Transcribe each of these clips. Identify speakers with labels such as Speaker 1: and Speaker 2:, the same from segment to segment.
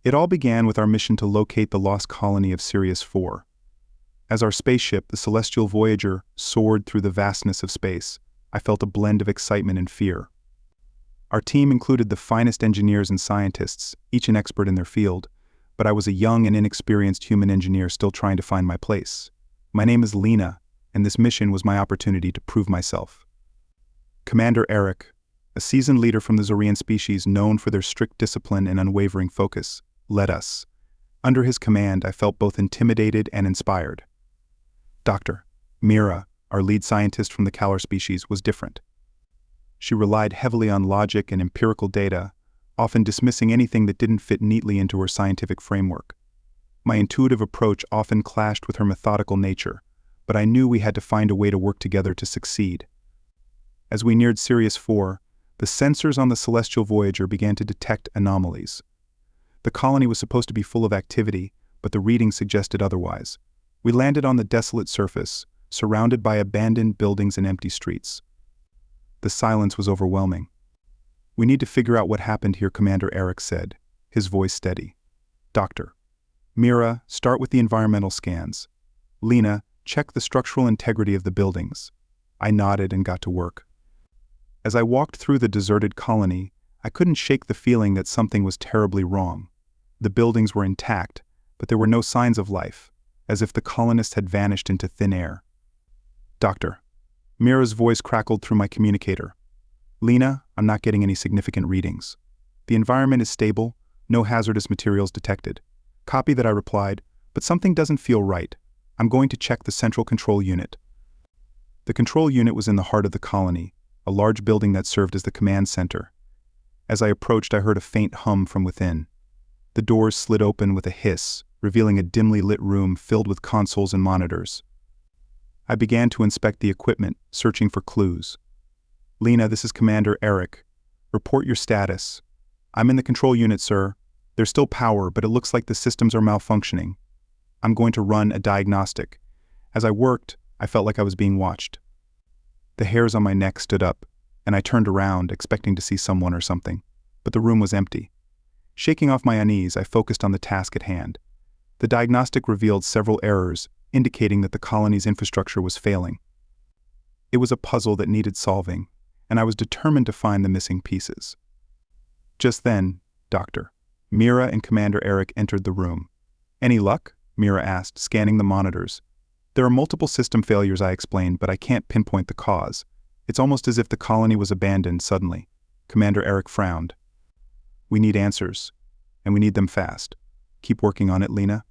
Speaker 1: It all began with our mission to locate the lost colony of Sirius 4. As our spaceship, the celestial Voyager, soared through the vastness of space, I felt a blend of excitement and fear. Our team included the finest engineers and scientists, each an expert in their field, but I was a young and inexperienced human engineer still trying to find my place. My name is Lena, and this mission was my opportunity to prove myself. Commander Eric, a seasoned leader from the Zorian species known for their strict discipline and unwavering focus, led us. Under his command, I felt both intimidated and inspired. Dr. Mira, our lead scientist from the Calar species, was different. She relied heavily on logic and empirical data, often dismissing anything that didn't fit neatly into her scientific framework. My intuitive approach often clashed with her methodical nature, but I knew we had to find a way to work together to succeed. As we neared Sirius 4, the sensors on the celestial Voyager began to detect anomalies. The colony was supposed to be full of activity, but the readings suggested otherwise. We landed on the desolate surface, surrounded by abandoned buildings and empty streets. The silence was overwhelming. "We need to figure out what happened here," Commander Eric said, his voice steady. "Dr. Mira, start with the environmental scans. Lena, check the structural integrity of the buildings." I nodded and got to work. As I walked through the deserted colony, I couldn't shake the feeling that something was terribly wrong. The buildings were intact, but there were no signs of life, as if the colonists had vanished into thin air. "Doctor." Mira's voice crackled through my communicator. "Lena, I'm not getting any significant readings. The environment is stable, no hazardous materials detected." "Copy that," I replied, "but something doesn't feel right. I'm going to check the central control unit." The control unit was in the heart of the colony, a large building that served as the command center. As I approached, I heard a faint hum from within. The doors slid open with a hiss, revealing a dimly lit room filled with consoles and monitors. I began to inspect the equipment, searching for clues. "Lena, this is Commander Eric. Report your status." "I'm in the control unit, sir. There's still power, but it looks like the systems are malfunctioning. I'm going to run a diagnostic." As I worked, I felt like I was being watched. The hairs on my neck stood up, and I turned around, expecting to see someone or something, but the room was empty. Shaking off my unease, I focused on the task at hand. The diagnostic revealed several errors, indicating that the colony's infrastructure was failing. It was a puzzle that needed solving, and I was determined to find the missing pieces. Just then, Dr. Mira and Commander Eric entered the room. "Any luck?" Mira asked, scanning the monitors. "There are multiple system failures," I explained, "but I can't pinpoint the cause. It's almost as if the colony was abandoned suddenly." Commander Eric frowned. "We need answers, and we need them fast. Keep working on it, Lena."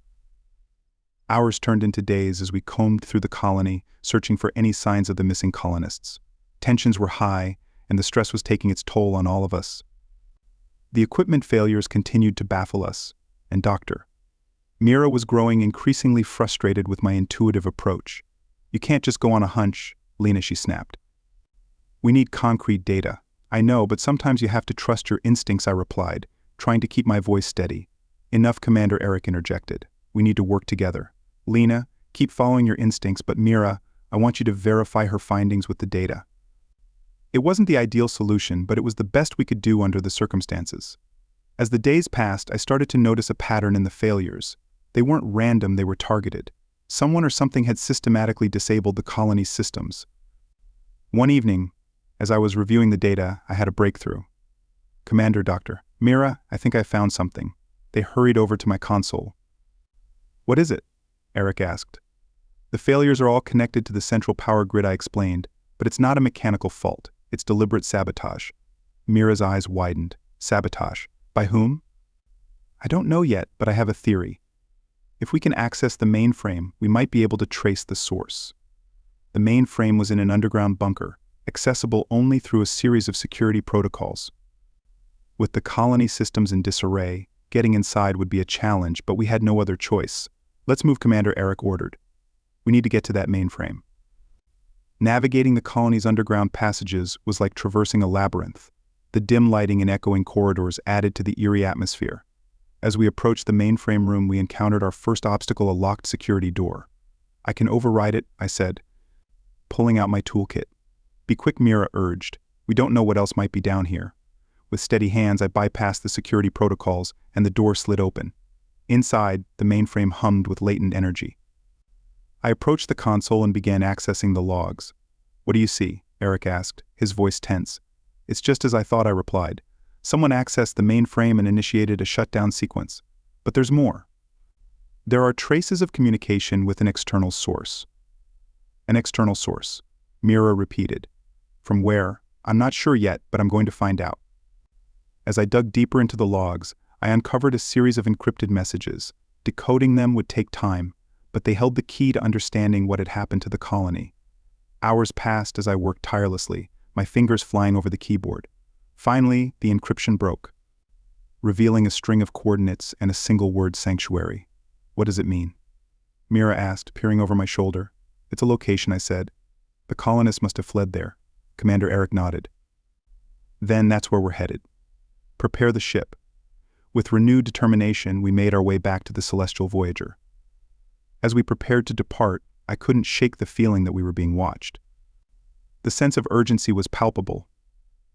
Speaker 1: Hours turned into days as we combed through the colony, searching for any signs of the missing colonists. Tensions were high, and the stress was taking its toll on all of us. The equipment failures continued to baffle us, and Dr. Mira was growing increasingly frustrated with my intuitive approach. "You can't just go on a hunch, Lena," she snapped. "We need concrete data." "I know, but sometimes you have to trust your instincts," I replied, trying to keep my voice steady. "Enough," Commander Eric interjected. "We need to work together. Lena, keep following your instincts, but Mira, I want you to verify her findings with the data." It wasn't the ideal solution, but it was the best we could do under the circumstances. As the days passed, I started to notice a pattern in the failures. They weren't random, they were targeted. Someone or something had systematically disabled the colony's systems. One evening, as I was reviewing the data, I had a breakthrough. "Commander, Dr. Mira, I think I found something." They hurried over to my console. "What is it?" Eric asked. "The failures are all connected to the central power grid," I explained, "but it's not a mechanical fault. It's deliberate sabotage." Mira's eyes widened. "Sabotage? By whom?" "I don't know yet, but I have a theory. If we can access the mainframe, we might be able to trace the source." The mainframe was in an underground bunker, accessible only through a series of security protocols. With the colony systems in disarray, getting inside would be a challenge, but we had no other choice. "Let's move," Commander Eric ordered. "We need to get to that mainframe." Navigating the colony's underground passages was like traversing a labyrinth. The dim lighting and echoing corridors added to the eerie atmosphere. As we approached the mainframe room, we encountered our first obstacle, a locked security door. "I can override it," I said, pulling out my toolkit. "Be quick," Mira urged. "We don't know what else might be down here." With steady hands, I bypassed the security protocols, and the door slid open. Inside, the mainframe hummed with latent energy. I approached the console and began accessing the logs. "What do you see?" Eric asked, his voice tense. "It's just as I thought," I replied. "Someone accessed the mainframe and initiated a shutdown sequence. But there's more. There are traces of communication with an external source." "An external source," Mira repeated. "From where? I'm not sure yet, but I'm going to find out." As I dug deeper into the logs, I uncovered a series of encrypted messages. Decoding them would take time, but they held the key to understanding what had happened to the colony. Hours passed as I worked tirelessly, my fingers flying over the keyboard. Finally, the encryption broke, revealing a string of coordinates and a single word: sanctuary. "What does it mean?" Mira asked, peering over my shoulder. "It's a location," I said. "The colonists must have fled there." Commander Eric nodded. "Then that's where we're headed. Prepare the ship." With renewed determination, we made our way back to the celestial Voyager. As we prepared to depart, I couldn't shake the feeling that we were being watched. The sense of urgency was palpable,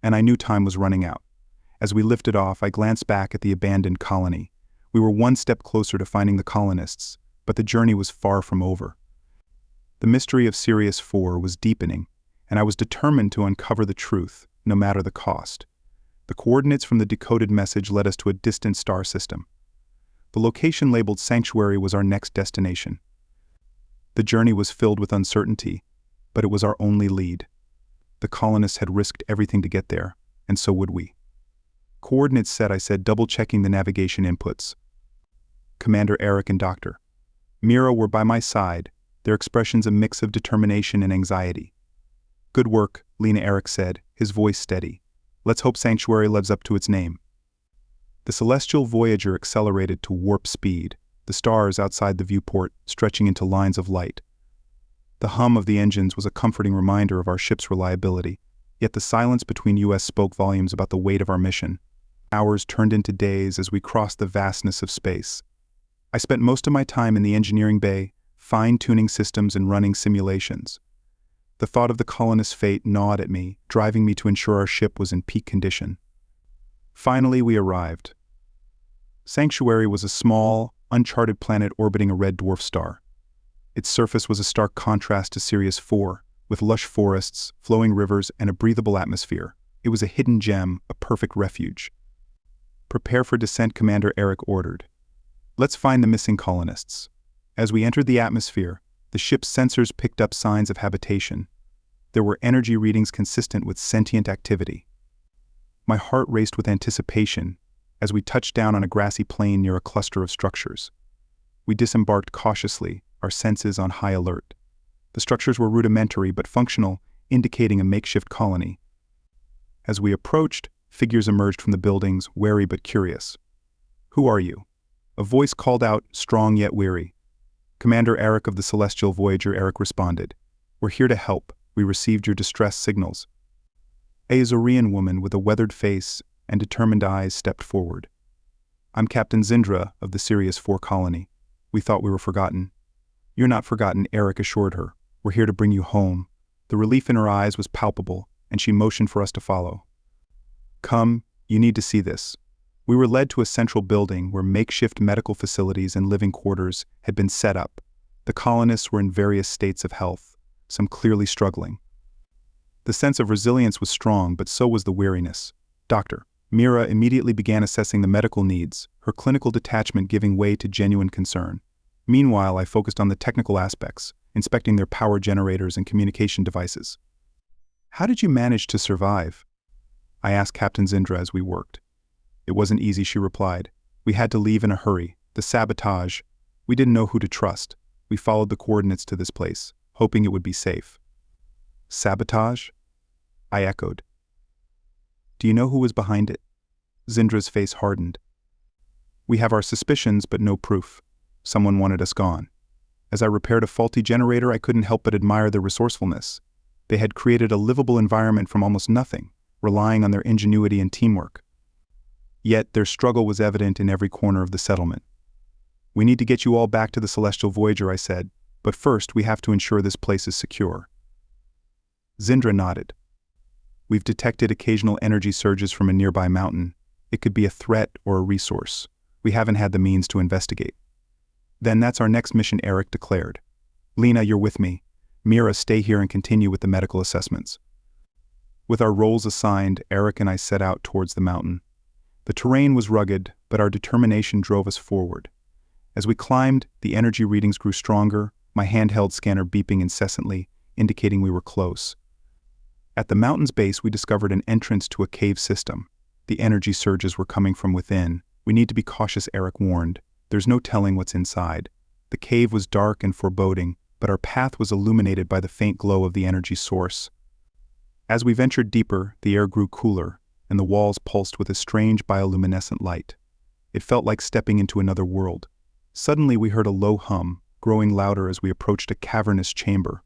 Speaker 1: and I knew time was running out. As we lifted off, I glanced back at the abandoned colony. We were one step closer to finding the colonists, but the journey was far from over. The mystery of Sirius 4 was deepening, and I was determined to uncover the truth, no matter the cost. The coordinates from the decoded message led us to a distant star system. The location labeled Sanctuary was our next destination. The journey was filled with uncertainty, but it was our only lead. The colonists had risked everything to get there, and so would we. "Coordinates set," I said, double-checking the navigation inputs. Commander Eric and Dr. Mira were by my side, their expressions a mix of determination and anxiety. "Good work," Lena Eric said, his voice steady. "Let's hope Sanctuary lives up to its name." The celestial Voyager accelerated to warp speed, the stars outside the viewport stretching into lines of light. The hum of the engines was a comforting reminder of our ship's reliability, yet the silence between us spoke volumes about the weight of our mission. Hours turned into days as we crossed the vastness of space. I spent most of my time in the engineering bay, fine-tuning systems and running simulations. The thought of the colonists' fate gnawed at me, driving me to ensure our ship was in peak condition. Finally, we arrived. Sanctuary was a small, uncharted planet orbiting a red dwarf star. Its surface was a stark contrast to Sirius 4, with lush forests, flowing rivers, and a breathable atmosphere. It was a hidden gem, a perfect refuge. "Prepare for descent," Commander Eric ordered. "Let's find the missing colonists." As we entered the atmosphere, the ship's sensors picked up signs of habitation. There were energy readings consistent with sentient activity. My heart raced with anticipation as we touched down on a grassy plain near a cluster of structures. We disembarked cautiously, our senses on high alert. The structures were rudimentary but functional, indicating a makeshift colony. As we approached, figures emerged from the buildings, wary but curious. "Who are you?" A voice called out, strong yet weary. "Commander Eric of the Celestial Voyager," Eric responded. "We're here to help. We received your distress signals." A Azorian woman with a weathered face and determined eyes stepped forward. "I'm Captain Zindra of the Sirius 4 colony. We thought we were forgotten." "You're not forgotten," Eric assured her. "We're here to bring you home." The relief in her eyes was palpable, and she motioned for us to follow. "Come, you need to see this." We were led to a central building where makeshift medical facilities and living quarters had been set up. The colonists were in various states of health, some clearly struggling. The sense of resilience was strong, but so was the weariness. Dr. Mira immediately began assessing the medical needs, her clinical detachment giving way to genuine concern. Meanwhile, I focused on the technical aspects, inspecting their power generators and communication devices. "How did you manage to survive?" I asked Captain Zindra as we worked. "It wasn't easy," she replied. "We had to leave in a hurry. The sabotage. We didn't know who to trust. We followed the coordinates to this place, hoping it would be safe." "Sabotage?" I echoed. "Do you know who was behind it?" Zindra's face hardened. "We have our suspicions, but no proof. Someone wanted us gone." As I repaired a faulty generator, I couldn't help but admire their resourcefulness. They had created a livable environment from almost nothing, relying on their ingenuity and teamwork. Yet their struggle was evident in every corner of the settlement. "We need to get you all back to the Celestial Voyager," I said, "but first we have to ensure this place is secure." Zindra nodded. We've detected occasional energy surges from a nearby mountain. It could be a threat or a resource. We haven't had the means to investigate." "Then that's our next mission," Eric declared. "Lena, you're with me. Mira, stay here and continue with the medical assessments." With our roles assigned, Eric and I set out towards the mountain. The terrain was rugged, but our determination drove us forward. As we climbed, the energy readings grew stronger, my handheld scanner beeping incessantly, indicating we were close. At the mountain's base, we discovered an entrance to a cave system. The energy surges were coming from within. "We need to be cautious," Eric warned. "There's no telling what's inside." The cave was dark and foreboding, but our path was illuminated by the faint glow of the energy source. As we ventured deeper, the air grew cooler, and the walls pulsed with a strange bioluminescent light. It felt like stepping into another world. Suddenly we heard a low hum, growing louder as we approached a cavernous chamber.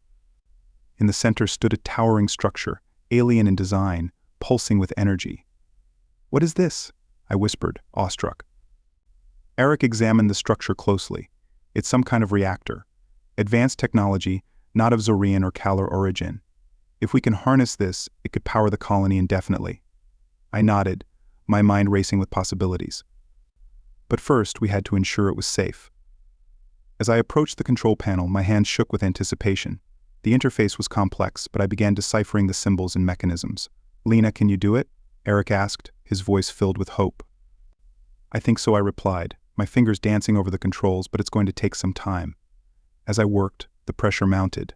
Speaker 1: In the center stood a towering structure, alien in design, pulsing with energy. "What is this?" I whispered, awestruck. Eric examined the structure closely. "It's some kind of reactor. Advanced technology, not of Zorian or Kalar origin. If we can harness this, it could power the colony indefinitely." I nodded, my mind racing with possibilities. But first, we had to ensure it was safe. As I approached the control panel, my hands shook with anticipation. The interface was complex, but I began deciphering the symbols and mechanisms. "Lena, can you do it?" Eric asked, his voice filled with hope. "I think so," I replied, my fingers dancing over the controls, "but it's going to take some time." As I worked, the pressure mounted.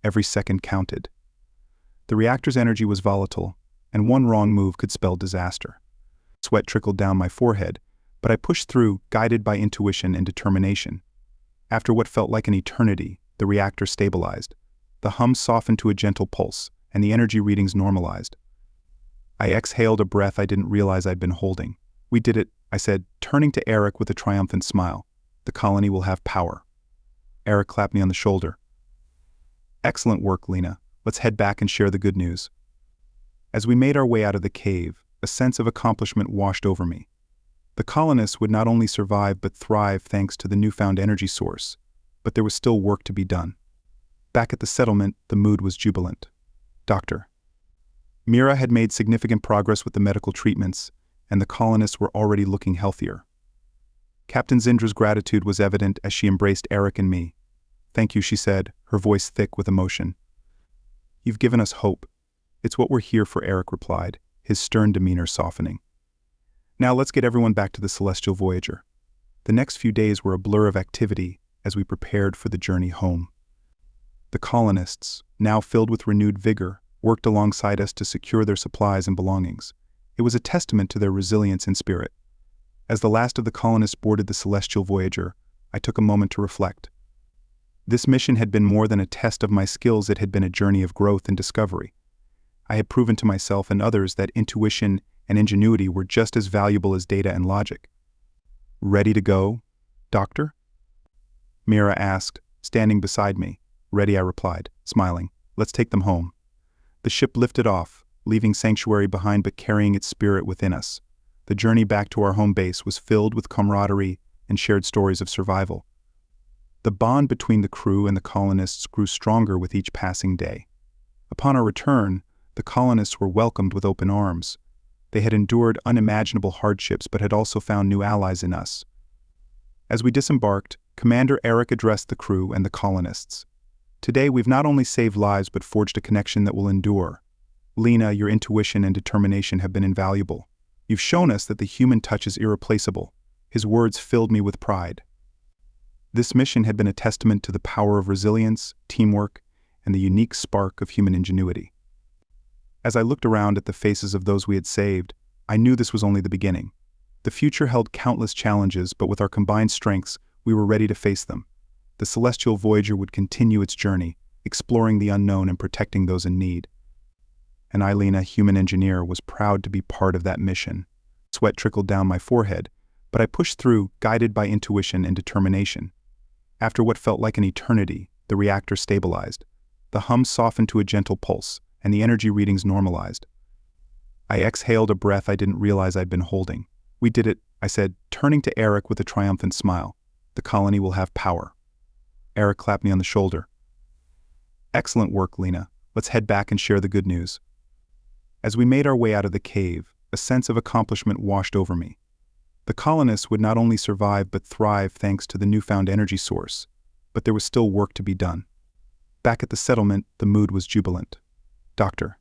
Speaker 1: Every second counted. The reactor's energy was volatile, and one wrong move could spell disaster. Sweat trickled down my forehead, but I pushed through, guided by intuition and determination. After what felt like an eternity, the reactor stabilized. The hum softened to a gentle pulse, and the energy readings normalized. I exhaled a breath I didn't realize I'd been holding. "We did it," I said, turning to Eric with a triumphant smile. "The colony will have power." Eric clapped me on the shoulder. "Excellent work, Lena. Let's head back and share the good news." As we made our way out of the cave, a sense of accomplishment washed over me. The colonists would not only survive but thrive thanks to the newfound energy source, but there was still work to be done. Back at the settlement, the mood was jubilant. Dr. Mira had made significant progress with the medical treatments, and the colonists were already looking healthier. Captain Zindra's gratitude was evident as she embraced Eric and me. "Thank you," she said, her voice thick with emotion. "You've given us hope. It's what we're here for," Eric replied, his stern demeanor softening. "Now let's get everyone back to the celestial voyager." The next few days were a blur of activity as we prepared for the journey home. The colonists, now filled with renewed vigor, worked alongside us to secure their supplies and belongings. It was a testament to their resilience and spirit. As the last of the colonists boarded the celestial voyager, I took a moment to reflect. This mission had been more than a test of my skills, it had been a journey of growth and discovery. I had proven to myself and others that intuition and ingenuity were just as valuable as data and logic. "Ready to go, Doctor?" Mira asked, standing beside me. "Ready," I replied, smiling. "Let's take them home." The ship lifted off, leaving Sanctuary behind but carrying its spirit within us. The journey back to our home base was filled with camaraderie and shared stories of survival. The bond between the crew and the colonists grew stronger with each passing day. Upon our return, the colonists were welcomed with open arms. They had endured unimaginable hardships but had also found new allies in us. As we disembarked, Commander Eric addressed the crew and the colonists. "Today we've not only saved lives but forged a connection that will endure. Lena, your intuition and determination have been invaluable. You've shown us that the human touch is irreplaceable." His words filled me with pride. This mission had been a testament to the power of resilience, teamwork, and the unique spark of human ingenuity. As I looked around at the faces of those we had saved, I knew this was only the beginning. The future held countless challenges, but with our combined strengths, we were ready to face them. The celestial voyager would continue its journey, exploring the unknown and protecting those in need. And I, Lena, human engineer, was proud to be part of that mission. Sweat trickled down my forehead, but I pushed through, guided by intuition and determination. After what felt like an eternity, the reactor stabilized. The hum softened to a gentle pulse, and the energy readings normalized. I exhaled a breath I didn't realize I'd been holding. "We did it," I said, turning to Eric with a triumphant smile. "The colony will have power." Eric clapped me on the shoulder. "Excellent work, Lena. Let's head back and share the good news." As we made our way out of the cave, a sense of accomplishment washed over me. The colonists would not only survive but thrive thanks to the newfound energy source, but there was still work to be done. Back at the settlement, the mood was jubilant. "Doctor,